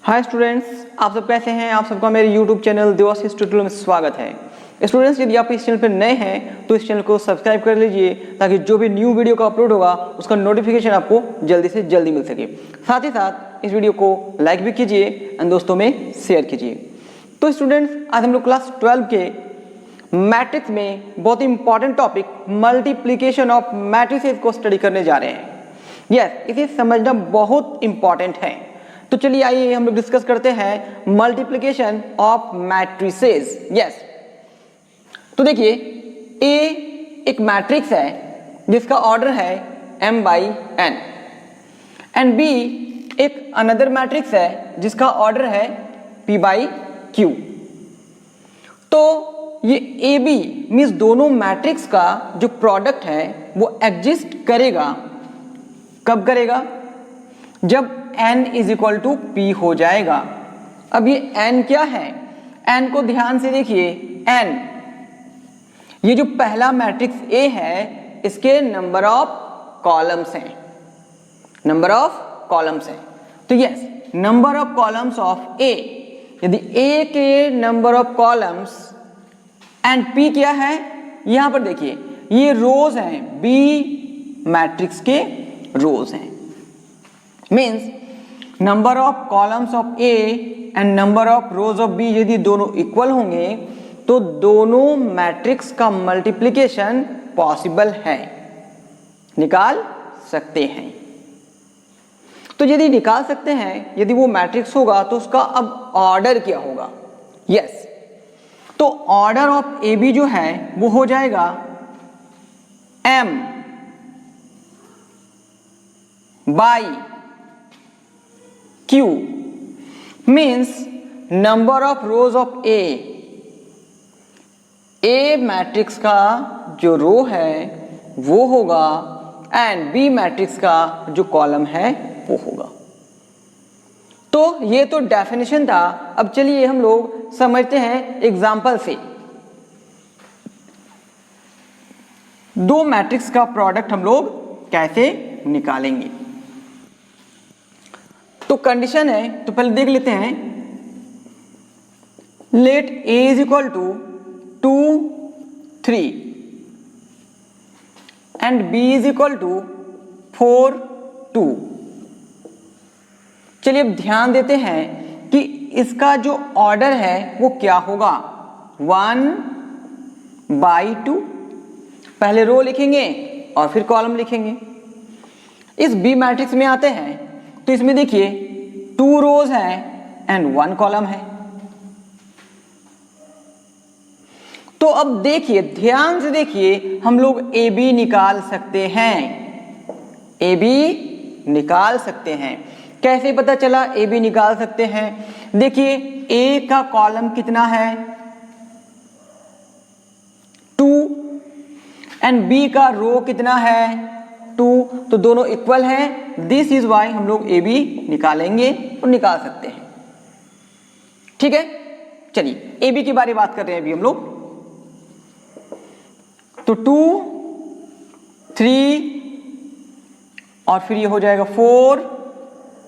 Hi students, आप सब कैसे हैं। आप सबका मेरे यूट्यूब चैनल देवाशीष ट्यूटोरियल में स्वागत है। स्टूडेंट्स, यदि आप इस चैनल पर नए हैं तो इस चैनल को सब्सक्राइब कर लीजिए ताकि जो भी न्यू वीडियो का अपलोड होगा उसका नोटिफिकेशन आपको जल्दी से जल्दी मिल सके। साथ ही साथ इस वीडियो को लाइक भी कीजिए और दोस्तों में शेयर कीजिए। तो स्टूडेंट्स, आज हम लोग क्लास 12 के मैट्रिक्स में बहुत ही important topic multiplication of matrices को स्टडी करने जा रहे हैं। यस, इसे समझना बहुत इंपॉर्टेंट है। तो चलिए आइए हम लोग डिस्कस करते हैं मल्टीप्लिकेशन ऑफ मैट्रिसेस। यस, तो देखिए ए एक मैट्रिक्स है जिसका ऑर्डर है m/n एंड बी एक अनदर मैट्रिक्स है जिसका ऑर्डर है p/q। तो ये ए बी मीन्स दोनों मैट्रिक्स का जो प्रोडक्ट है वो एग्जिस्ट करेगा। कब करेगा? जब n is equal to p हो जाएगा। अब ये n क्या है? n को ध्यान से देखिए। n ये जो पहला मैट्रिक्स A है इसके नंबर ऑफ कॉलम्स हैं। नंबर ऑफ कॉलम्स हैं। तो yes, number of columns of A, यदि A के number of columns and P क्या है? यहां पर देखिए ये रोज हैं, B मैट्रिक्स के रोज हैं। Means number of columns of A and number of rose of B यदि दोनों इक्वल होंगे तो दोनों मैट्रिक्स का मल्टीप्लिकेशन पॉसिबल है, निकाल सकते हैं। तो यदि निकाल सकते हैं, यदि वो मैट्रिक्स होगा तो उसका अब ऑर्डर क्या होगा? यस, तो ऑर्डर ऑफ AB जो है वो हो जाएगा M by Q means number of rows of A matrix का जो रो है वो होगा एंड B मैट्रिक्स का जो कॉलम है वो होगा। तो ये तो डेफिनेशन था। अब चलिए हम लोग समझते हैं एग्जांपल से। दो मैट्रिक्स का प्रोडक्ट हम लोग कैसे निकालेंगे। तो कंडीशन है, तो पहले देख लेते हैं। Let A is equal to 2 3 and B is equal to 4 2। चलिए अब ध्यान देते हैं कि इसका जो ऑर्डर है वो क्या होगा। 1/2 पहले रो लिखेंगे और फिर कॉलम लिखेंगे। इस B मैट्रिक्स में आते हैं तो इसमें देखिए 2 रोज हैं एंड 1 कॉलम है। तो अब देखिए, ध्यान से देखिए, हम लोग AB निकाल सकते हैं। AB निकाल सकते हैं। कैसे पता चला AB निकाल सकते हैं? देखिए A का कॉलम कितना है? 2 एंड B का रो कितना है? 2। तो दोनों इक्वल हैं। दिस इज वाई हम लोग AB निकालेंगे और निकाल सकते हैं। ठीक है, चलिए AB के बारे में बात कर रहे हैं अभी हम लोग। तो 2 3 और फिर ये हो जाएगा 4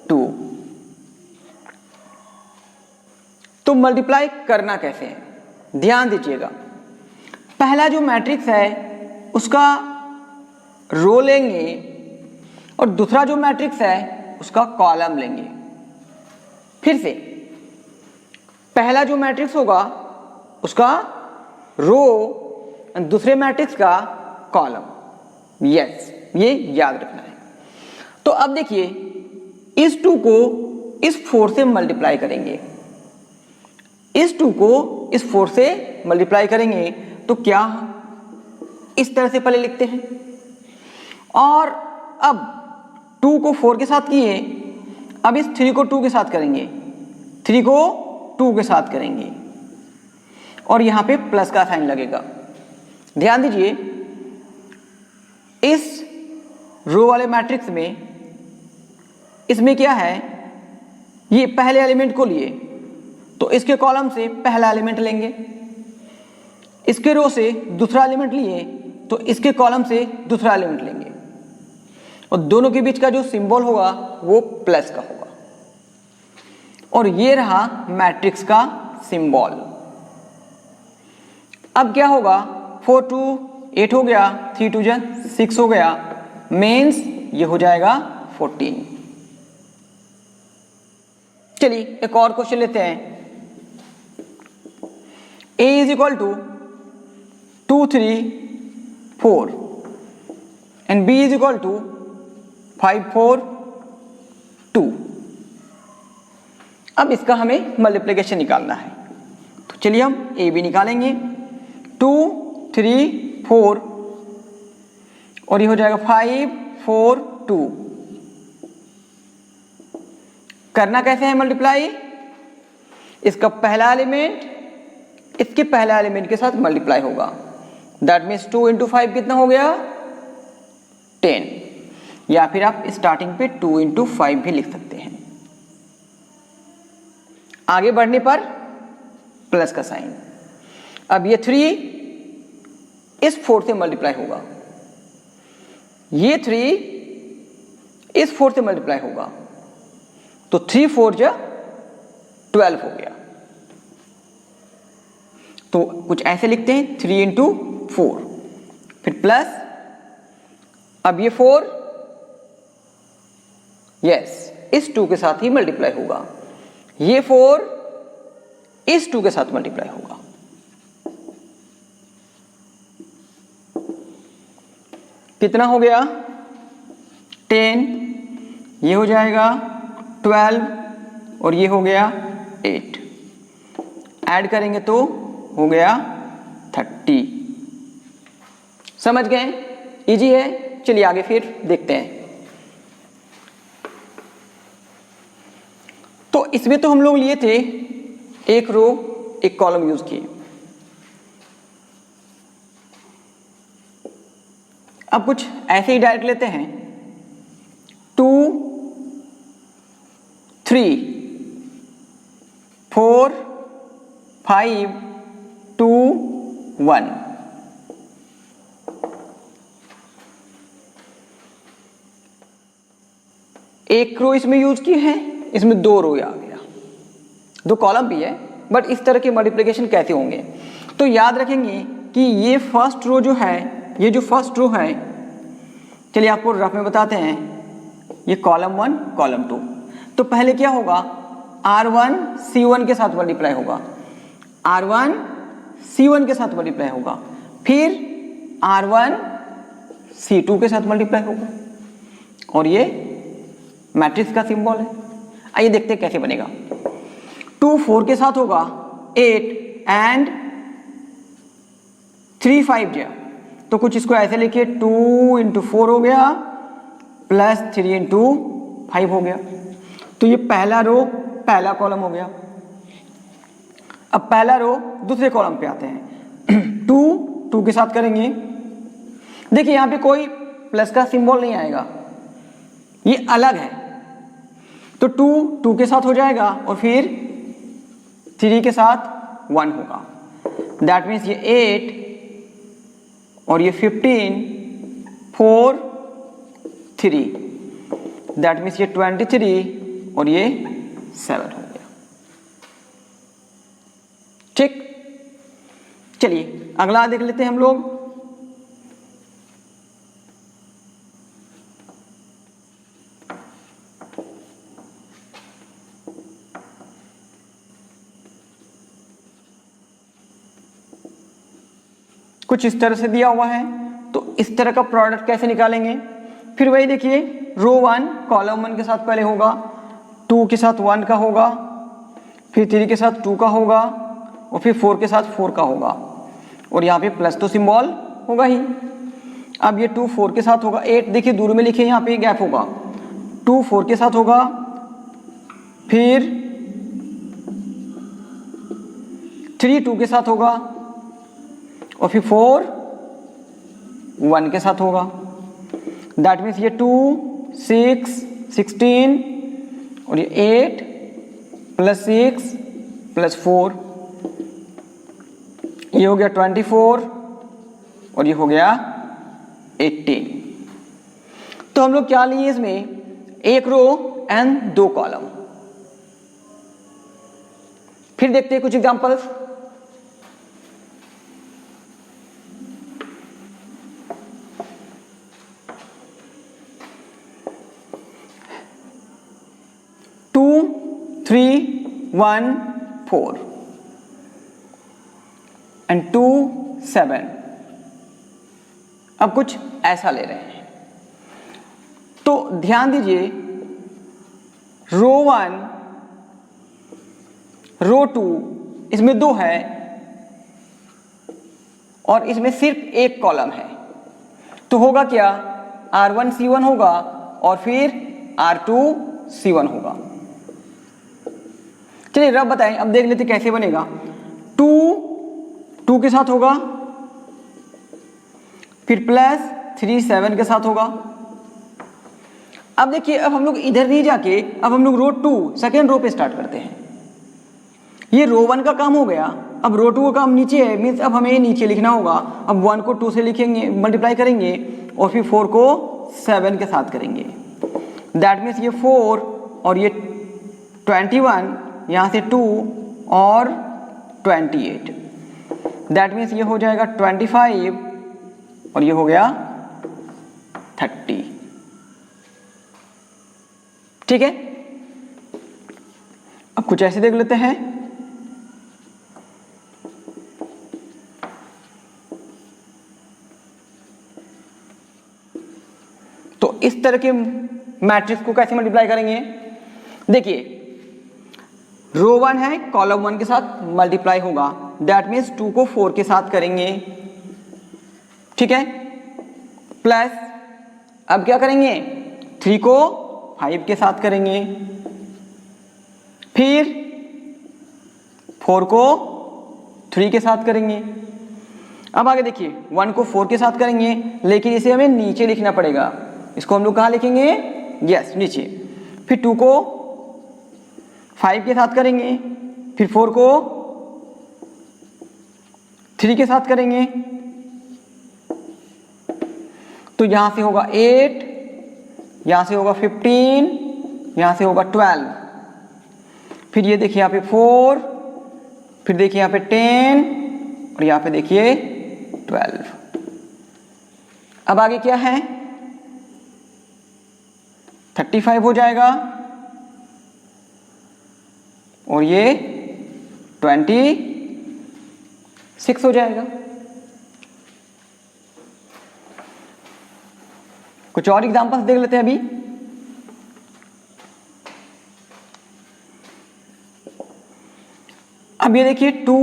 2। तो मल्टीप्लाई करना कैसे है, ध्यान दीजिएगा। पहला जो मैट्रिक्स है उसका रो लेंगे और दूसरा जो मैट्रिक्स है उसका कॉलम लेंगे। फिर से पहला जो मैट्रिक्स होगा उसका रो और दूसरे मैट्रिक्स का कॉलम। यस, ये याद रखना है। तो अब देखिए इस 2 को इस 4 से मल्टीप्लाई करेंगे। इस 2 को इस 4 से मल्टीप्लाई करेंगे तो क्या, इस तरह से पहले लिखते हैं और अब 2 को 4 के साथ किए, अब इस 3 को 2 के साथ करेंगे, 3 को 2 के साथ करेंगे और यहां पे प्लस का साइन लगेगा। ध्यान दीजिए, इस रो वाले मैट्रिक्स में इसमें क्या है, ये पहले एलिमेंट को लिए तो इसके कॉलम से पहला एलिमेंट लेंगे, इसके रो से दूसरा एलिमेंट लिए तो इसके कॉलम से दूसरा एलिमेंट लेंगे और दोनों के बीच का जो सिंबल होगा वो प्लस का होगा। और ये रहा मैट्रिक्स का सिंबल। अब क्या होगा, 4 2 8 हो गया, 3 2 6 हो गया, मीन्स ये हो जाएगा 14। चलिए एक और क्वेश्चन लेते हैं। a is equal to 2 3 4 and b is equal to 5 4 2। अब इसका हमें मल्टीप्लिकेशन निकालना है, तो चलिए हम a b निकालेंगे। 2 3 4 और ये हो जाएगा 5 4 2। करना कैसे है मल्टीप्लाई, इसका पहला एलिमेंट इसके पहला एलिमेंट के साथ मल्टीप्लाई होगा। दैट मीन्स 2 इंटू 5 कितना हो गया 10, या फिर आप स्टार्टिंग पे 2 इंटू 5 भी लिख सकते हैं। आगे बढ़ने पर प्लस का साइन। अब ये 3 इस 4 से मल्टीप्लाई होगा, ये 3 इस 4 से मल्टीप्लाई होगा, तो 3 4 जा 12 हो गया। तो कुछ ऐसे लिखते हैं 3 इंटू 4, फिर प्लस, अब ये 4 यस इस 2 के साथ ही मल्टीप्लाई होगा, ये 4 इस 2 के साथ मल्टीप्लाई होगा। कितना हो गया 10, ये हो जाएगा 12 और ये हो गया 8। ऐड करेंगे तो हो गया 30। समझ गए, इजी है। चलिए आगे फिर देखते हैं। तो इसमें तो हम लोग लिए थे एक रो एक कॉलम यूज किए। अब कुछ ऐसे ही डायरेक्ट लेते हैं। 2 3 4 5 2 1। एक रो इसमें यूज की है, इसमें 2 रो आ गया, 2 कॉलम भी है, बट इस तरह के मल्टीप्लिकेशन कैसे होंगे। तो याद रखेंगे कि ये फर्स्ट रो जो है, ये जो फर्स्ट रो है, चलिए आपको रफ में बताते हैं। ये कॉलम 1 कॉलम 2, तो पहले क्या होगा, R1 C1 के साथ मल्टीप्लाई होगा, R1 C1 के साथ मल्टीप्लाई होगा, फिर R1 C2 के साथ मल्टीप्लाई होगा, और ये मैट्रिक्स का सिंबल है। आइए देखते हैं कैसे बनेगा। 2 4 के साथ होगा 8 एंड 3 5 जा, तो कुछ इसको ऐसे लिखिए 2 इंटू 4 हो गया प्लस 3 इंटू 5 हो गया। तो ये पहला रो पहला कॉलम हो गया। अब पहला रो दूसरे कॉलम पे आते हैं। 2 2 के साथ करेंगे, देखिए यहां पे कोई प्लस का सिंबल नहीं आएगा, ये अलग है, तो 2 2 के साथ हो जाएगा और फिर 3 के साथ 1 होगा। दैट मीन्स ये 8 और ये 15 4 3, दैट मीन्स ये 23 और ये 7 हो गया। ठीक, चलिए अगला देख लेते हैं हम लोग। कुछ इस तरह से दिया हुआ है, तो इस तरह का प्रोडक्ट कैसे निकालेंगे। फिर वही देखिए, रो 1 कॉलम 1 के साथ पहले होगा, 2 के साथ 1 का होगा, फिर 3 के साथ 2 का होगा, और फिर 4 के साथ 4 का होगा, और यहाँ पे प्लस तो सिंबल होगा ही। अब ये 2 4 के साथ होगा, 8 देखिए दूर में लिखे, यहाँ पे गैप होगा, 2 4 के साथ होगा, फिर 3 2 के साथ होगा, और फिर 4 1 के साथ होगा। दैट मीन्स ये 2 6 16 और ये 8 प्लस 6 प्लस 4, ये हो गया 24 और ये हो गया 18। तो हम लोग क्या लिए इसमें, एक रो एंड 2 कॉलम। फिर देखते हैं कुछ एग्जांपल्स। To 3 1 4 and 2 7। अब कुछ ऐसा ले रहे हैं तो ध्यान दीजिए, रो 1 रो 2 इसमें 2 है और इसमें सिर्फ एक कॉलम है, तो होगा क्या, R1 C1 होगा और फिर R2 C1 होगा। चलिए रब बताएं, अब देख लेते कैसे बनेगा। 2 के साथ होगा, फिर प्लस 3 7 के साथ होगा। अब देखिए, अब हम लोग इधर नहीं जाके अब हम लोग रो 2 सेकेंड रो पे स्टार्ट करते हैं। ये रो 1 का काम हो गया, अब रो 2 का काम नीचे है, मीन्स अब हमें ये नीचे लिखना होगा। अब 1 को 2 से लिखेंगे, मल्टीप्लाई करेंगे और फिर 4 को 7 के साथ करेंगे। दैट मीन्स ये 4 और ये 21, यहाँ से 2 और 28। दैट मीन्स ये हो जाएगा 25 और ये हो गया 30। ठीक है, अब कुछ ऐसे देख लेते हैं। तो इस तरह के मैट्रिक्स को कैसे मल्टीप्लाई करेंगे, देखिए रो 1 है, कॉलम 1 के साथ मल्टीप्लाई होगा, दैट मीन्स 2 को 4 के साथ करेंगे। ठीक है, प्लस अब क्या करेंगे, 3 को 5 के साथ करेंगे, फिर 4 को 3 के साथ करेंगे। अब आगे देखिए, 1 को 4 के साथ करेंगे, लेकिन इसे हमें नीचे लिखना पड़ेगा। इसको हम लोग कहाँ लिखेंगे, यस नीचे। फिर 2 को 5 के साथ करेंगे, फिर 4 को 3 के साथ करेंगे, तो यहां से होगा 8, यहां से होगा 15, यहां से होगा 12। फिर ये देखिए यहाँ पे 4, फिर देखिए यहाँ पे 10 और यहाँ पे देखिए 12। अब आगे क्या है, 35 हो जाएगा और ये 26 हो जाएगा। कुछ और एग्जांपल्स देख लेते हैं अभी। अब ये देखिए 2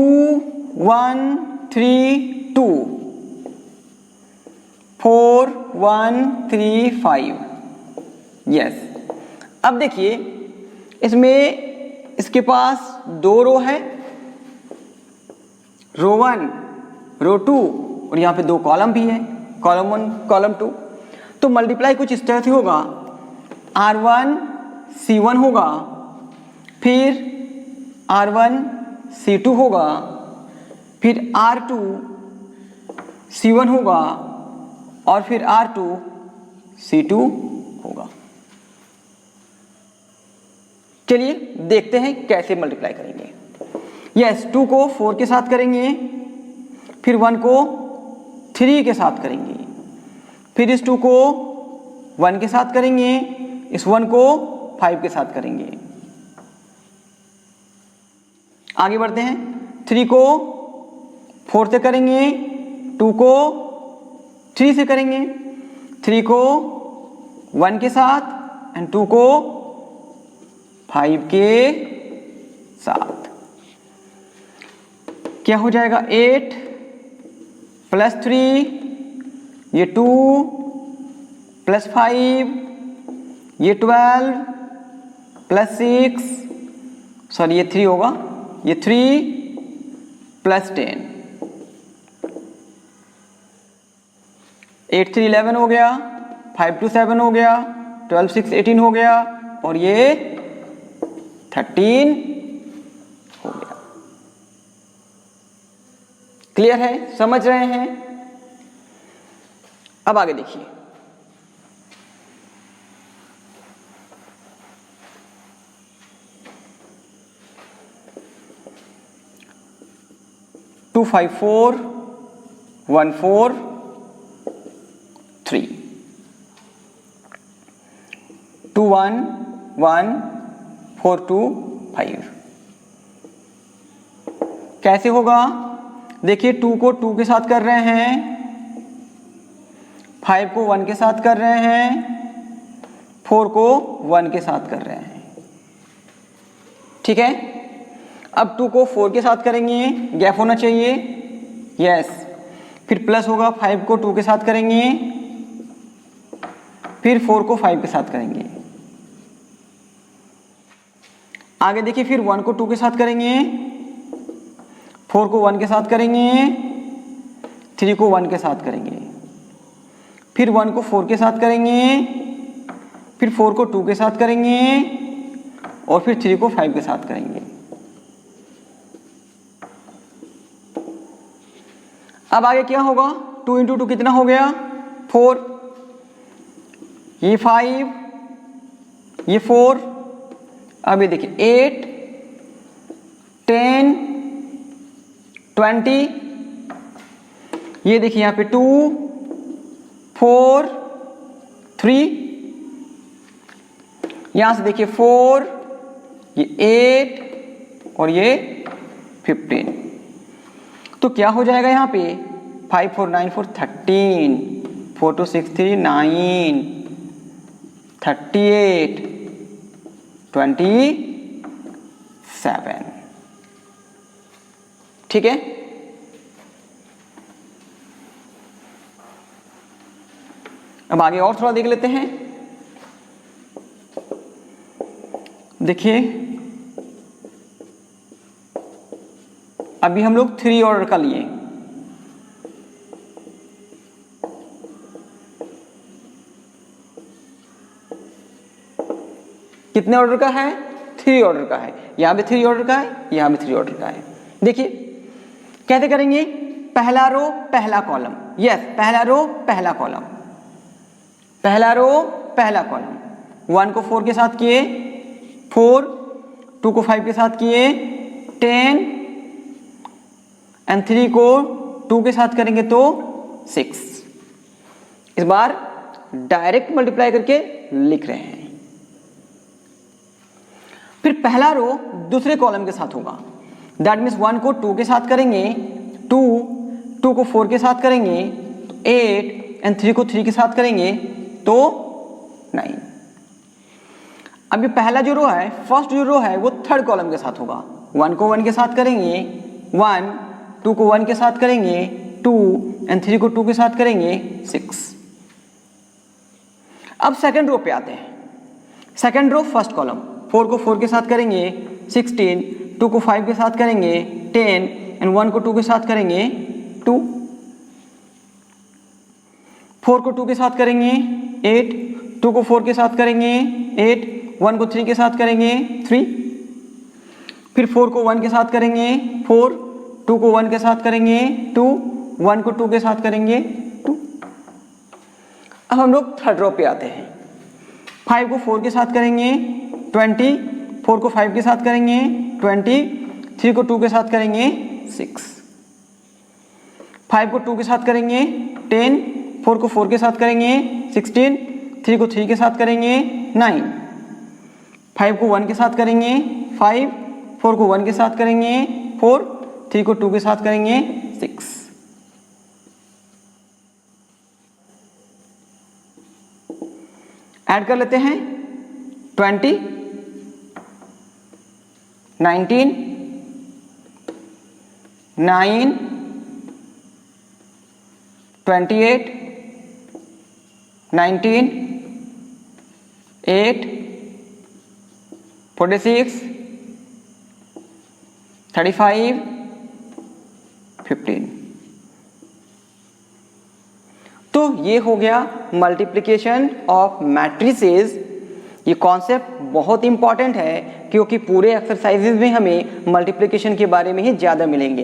1 3 2, 4 1 3 5। यस, अब देखिए इसमें इसके पास 2 रो है, रो 1 रो 2 और यहाँ पे 2 कॉलम भी है, कॉलम 1 कॉलम 2। तो मल्टीप्लाई कुछ इस तरह से होगा, R1 C1 होगा, फिर R1 C2 होगा, फिर R2 C1 होगा और फिर R2 C2 होगा। चलिए देखते हैं कैसे मल्टीप्लाई करेंगे। यस, 2 को 4 के साथ करेंगे, फिर 1 को 3 के साथ करेंगे, फिर इस 2 को 1 के साथ करेंगे, इस 1 को 5 के साथ करेंगे। आगे बढ़ते हैं, 3 को 4 से करेंगे, 2 को 3 से करेंगे, 3 को 1 के साथ एंड 2 को 5 के साथ। क्या हो जाएगा, 8 प्लस 3, ये 2 प्लस 5, ये 12 प्लस 6, सॉरी ये 3 होगा, ये 3 प्लस 10, 8 3 11 हो गया, 5 2 7 हो गया, 12 6 18 हो गया और ये 13 हो गया। क्लियर है, समझ रहे हैं। अब आगे देखिए, 2 5 4 1 4 3 2 1 1 4 2 5। कैसे होगा? देखिए 2 को 2 के साथ कर रहे हैं, 5 को 1 के साथ कर रहे हैं, 4 को 1 के साथ कर रहे हैं। ठीक है, अब 2 को 4 के साथ करेंगे, गैप होना चाहिए, यस। फिर प्लस होगा, 5 को 2 के साथ करेंगे, फिर 4 को 5 के साथ करेंगे। आगे देखिए, फिर 1 को 2 के साथ करेंगे, 4 को 1 के साथ करेंगे, 3 को 1 के साथ करेंगे, फिर 1 को 4 के साथ करेंगे, फिर 4 को 2 के साथ करेंगे और फिर 3 को 5 के साथ करेंगे। अब आगे क्या होगा? 2 इंटू 2 कितना हो गया? 4, ये 5, ये 4। अब ये देखिए 8 10 20, ये देखिए यहां पे 2 4 3, यहां से देखिए 4, ये 8 और ये 15। तो क्या हो जाएगा यहाँ पे? 5 4 9 4 13, 4 2 6 3 9, 38 27। ठीक है, अब आगे और थोड़ा देख लेते हैं। देखिए अभी हम लोग 3 ऑर्डर का लिए, कितने ऑर्डर का है? 3 ऑर्डर का है। यहां भी 3 ऑर्डर का है, यहां भी 3 ऑर्डर का है। देखिए कैसे करेंगे? पहला रो पहला कॉलम, यस, पहला रो पहला कॉलम, पहला रो पहला कॉलम। 1 को 4 के साथ किए 4, 2 को 5 के साथ किए 10 एंड 3 को 2 के साथ करेंगे तो 6। इस बार डायरेक्ट मल्टीप्लाई करके लिख रहे हैं। फिर पहला रो दूसरे कॉलम के साथ होगा, दैट मीन्स 1 को 2 के साथ करेंगे 2 को 4 के साथ करेंगे तो 8 एंड 3 को 3 के साथ करेंगे तो 9। अभी पहला जो रो है, फर्स्ट जो रो है वो थर्ड कॉलम के साथ होगा। 1 को 1 के साथ करेंगे 1, 2 को 1 के साथ करेंगे 2 एंड 3 को 2 के साथ करेंगे 6। अब सेकंड रो पे आते हैं। सेकंड रो फर्स्ट कॉलम, 4 को 4 के साथ करेंगे 16, 2 को 5 के साथ करेंगे 10 एंड 1 को 2 के साथ करेंगे 2, 4 को 2 के साथ करेंगे 8, 2 को 4 के साथ करेंगे 8, 1 को 3 के साथ करेंगे 3, फिर 4 को 1 के साथ करेंगे 4, 2 को 1 के साथ करेंगे 2, 1 को 2 के साथ करेंगे 2। अब हम लोग थर्ड रो पे आते हैं। 5 को 4 के साथ करेंगे 20, 4 को 5 के साथ करेंगे 20, 3 को 2 के साथ करेंगे 6, 5 को 2 के साथ करेंगे 10, 4 को 4 के साथ करेंगे 16, 3 को 3 के साथ करेंगे 9, 5 को 1 के साथ करेंगे 5, 4 को 1 के साथ करेंगे 4, 3 को 2 के साथ करेंगे 6। ऐड कर लेते हैं 20, 19, 9, 28, 19, 8, 46, 35, 15। तो ये हो गया मल्टीप्लिकेशन ऑफ मैट्रिसेस। ये कॉन्सेप्ट बहुत इंपॉर्टेंट है क्योंकि पूरे एक्सरसाइजेज में हमें मल्टीप्लिकेशन के बारे में ही ज़्यादा मिलेंगे।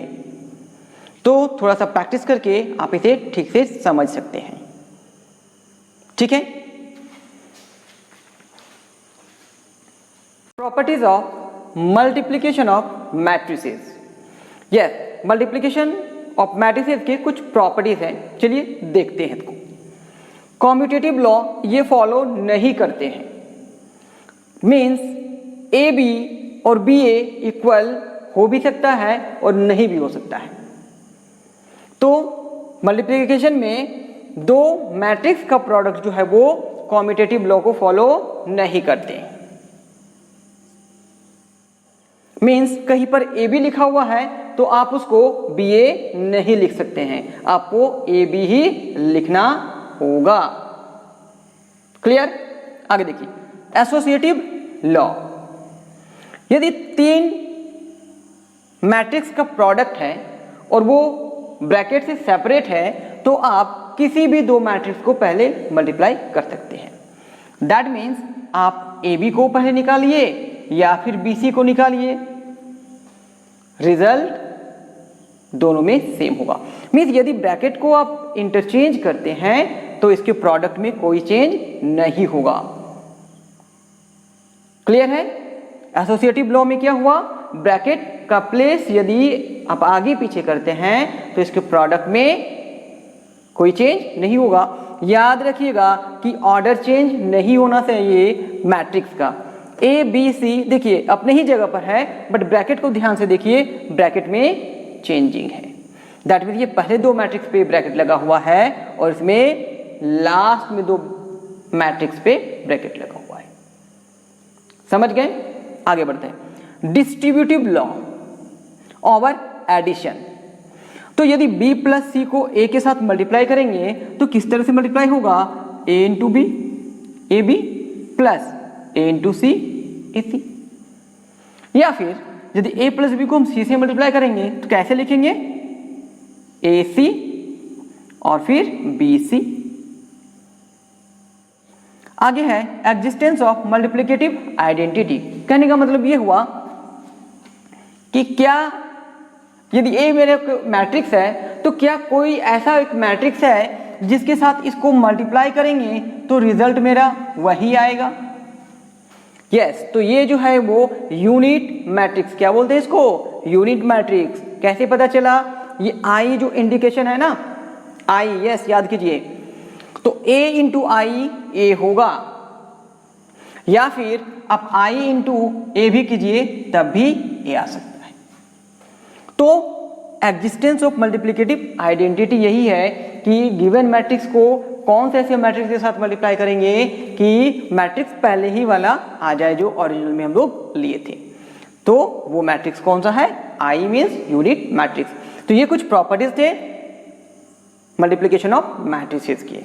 तो थोड़ा सा प्रैक्टिस करके आप इसे ठीक से समझ सकते हैं। ठीक है, properties of multiplication of matrices. Yes, multiplication of matrices के कुछ प्रॉपर्टीज हैं, चलिए देखते हैं इसको। कॉम्यूटेटिव लॉ ये फॉलो नहीं करते हैं, मीन्स ए बी और बी ए इक्वल हो भी सकता है और नहीं भी हो सकता है। तो मल्टीप्लिकेशन में दो मैट्रिक्स का प्रोडक्ट जो है वो कॉम्यूटेटिव लॉ को फॉलो नहीं करते। मीन्स कहीं पर ए बी लिखा हुआ है तो आप उसको बी ए नहीं लिख सकते हैं, आपको ए बी ही लिखना होगा। क्लियर? आगे देखिए, एसोसिएटिव लॉ। यदि तीन मैट्रिक्स का प्रोडक्ट है और वो ब्रैकेट से सेपरेट है तो आप किसी भी दो मैट्रिक्स को पहले मल्टीप्लाई कर सकते हैं। दैट मीन्स आप ए बी को पहले निकालिए या फिर बी सी को निकालिए, रिजल्ट दोनों में सेम होगा। मीन्स यदि ब्रैकेट को आप इंटरचेंज करते हैं तो इसके प्रोडक्ट में कोई चेंज नहीं होगा। क्लियर है? एसोसिएटिव लॉ में क्या हुआ, ब्रैकेट का प्लेस यदि आप आगे पीछे करते हैं तो इसके प्रोडक्ट में कोई चेंज नहीं होगा। याद रखिएगा कि ऑर्डर चेंज नहीं होना चाहिए मैट्रिक्स का। ए बी सी देखिए अपने ही जगह पर है, बट ब्रैकेट को ध्यान से देखिए, ब्रैकेट में चेंजिंग है। दैट मीन्स ये पहले दो मैट्रिक्स पे ब्रैकेट लगा हुआ है और इसमें लास्ट में दो मैट्रिक्स पे ब्रैकेट लगा हुआ है। समझ गए? आगे बढ़ते हैं। Distributive law over addition. तो यदि b प्लस सी को a के साथ मल्टीप्लाई करेंगे तो किस तरह से मल्टीप्लाई होगा, a into B A B plus a into C A C. या फिर यदि a प्लस बी को हम c से मल्टीप्लाई करेंगे तो कैसे लिखेंगे, ए सी और फिर बी सी। आगे है एग्जिस्टेंस ऑफ मल्टीप्लिकेटिव आइडेंटिटी। कहने का मतलब ये हुआ कि क्या यदि A मेरे मैट्रिक्स है तो क्या कोई ऐसा एक मैट्रिक्स है जिसके साथ इसको मल्टीप्लाई करेंगे तो रिजल्ट मेरा वही आएगा। यस, तो ये जो है वो यूनिट मैट्रिक्स, क्या बोलते हैं इसको, यूनिट मैट्रिक्स। कैसे पता चला, ये आई जो इंडिकेशन है ना, आई, यस याद कीजिए, तो A इंटू आई ए होगा, या फिर आप I इंटू ए भी कीजिए तब भी ए आ सकता है। तो एग्जिस्टेंस ऑफ मल्टीप्लिकेटिव आइडेंटिटी यही है कि गिवन मैट्रिक्स को कौन से ऐसे मैट्रिक्स के साथ मल्टीप्लाई करेंगे कि मैट्रिक्स पहले ही वाला आ जाए जो ओरिजिनल में हम लोग लिए थे। तो वो मैट्रिक्स कौन सा है, I मीन्स यूनिट मैट्रिक्स। तो ये कुछ प्रॉपर्टीज थे मल्टीप्लिकेशन ऑफ मैट्रिसेस की।